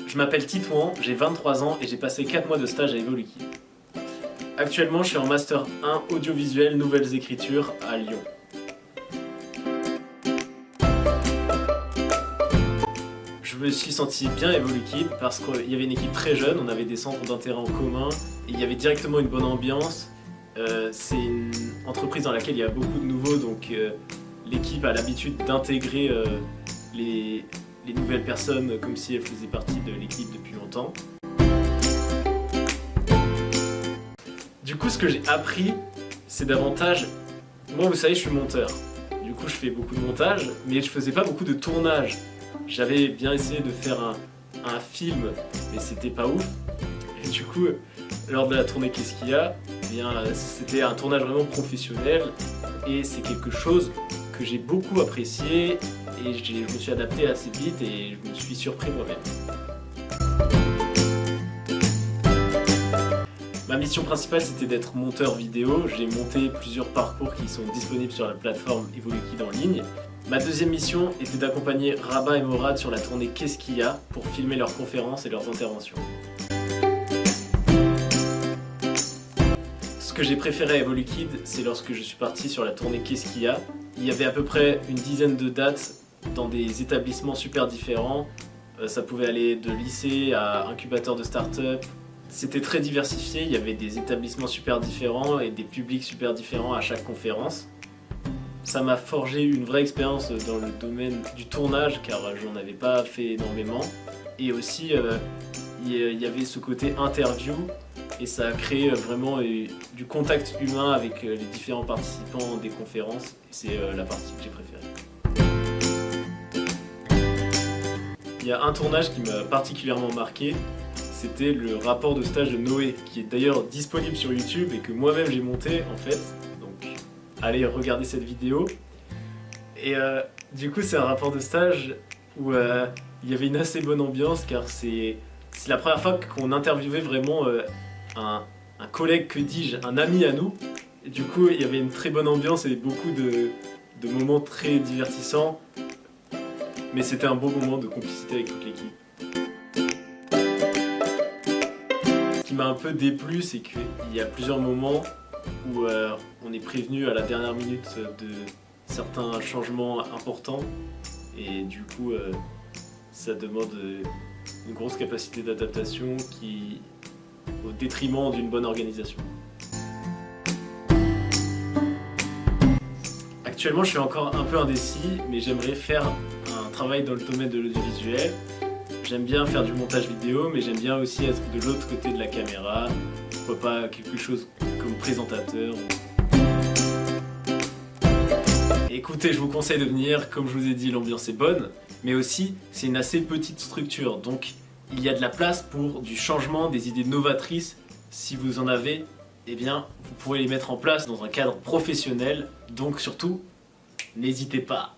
Je m'appelle Titouan, j'ai 23 ans et j'ai passé 4 mois de stage à Evolukids. Actuellement, je suis en Master 1 Audiovisuel Nouvelles Écritures à Lyon. Je me suis senti bien Evolukids parce qu'il y avait une équipe très jeune, on avait des centres d'intérêt en commun et il y avait directement une bonne ambiance. C'est une entreprise dans laquelle il y a beaucoup de nouveaux, donc l'équipe a l'habitude d'intégrer les nouvelles personnes comme si elles faisaient partie de l'équipe depuis longtemps. Du coup, ce que j'ai appris, c'est davantage... Moi, vous savez, je suis monteur. Du coup, je fais beaucoup de montage, mais je faisais pas beaucoup de tournage. J'avais bien essayé de faire un film, mais c'était pas ouf. Et du coup, lors de la tournée Qu'est-ce qu'il y a, eh bien, c'était un tournage vraiment professionnel. Et c'est quelque chose que j'ai beaucoup apprécié. Et je me suis adapté assez vite et je me suis surpris moi-même. Ma mission principale, c'était d'être monteur vidéo. J'ai monté plusieurs parcours qui sont disponibles sur la plateforme Evolukids en ligne. Ma deuxième mission était d'accompagner Rabat et Morad sur la tournée Qu'est-ce qu'il y a pour filmer leurs conférences et leurs interventions. Ce que j'ai préféré à Evolukids, c'est lorsque je suis parti sur la tournée Qu'est-ce qu'il y a. Il y avait à peu près une dizaine de dates dans des établissements super différents. Ça pouvait aller de lycée à incubateur de start-up. C'était très diversifié, il y avait des établissements super différents et des publics super différents à chaque conférence. Ça m'a forgé une vraie expérience dans le domaine du tournage car j'en avais pas fait énormément. Et aussi, il y avait ce côté interview et ça a créé vraiment du contact humain avec les différents participants des conférences. C'est la partie que j'ai préférée. Il y a un tournage qui m'a particulièrement marqué, c'était le rapport de stage de Noé, qui est d'ailleurs disponible sur YouTube et que moi-même j'ai monté en fait. Donc allez regarder cette vidéo. Et du coup c'est un rapport de stage où il y avait une assez bonne ambiance car c'est la première fois qu'on interviewait vraiment un collègue, que dis-je, un ami à nous. Et du coup il y avait une très bonne ambiance et beaucoup de moments très divertissants. Mais c'était un beau moment de complicité avec toute l'équipe. Ce qui m'a un peu déplu, c'est qu'il y a plusieurs moments où on est prévenu à la dernière minute de certains changements importants. Et du coup, ça demande une grosse capacité d'adaptation qui, au détriment d'une bonne organisation. Actuellement, je suis encore un peu indécis, mais j'aimerais faire un travail dans le domaine de l'audiovisuel. J'aime bien faire du montage vidéo, mais j'aime bien aussi être de l'autre côté de la caméra. Pourquoi pas quelque chose comme présentateur. Écoutez, je vous conseille de venir. Comme je vous ai dit, l'ambiance est bonne, mais aussi c'est une assez petite structure. Donc il y a de la place pour du changement, des idées novatrices. Si vous en avez, eh bien, vous pourrez les mettre en place dans un cadre professionnel. Donc surtout, n'hésitez pas.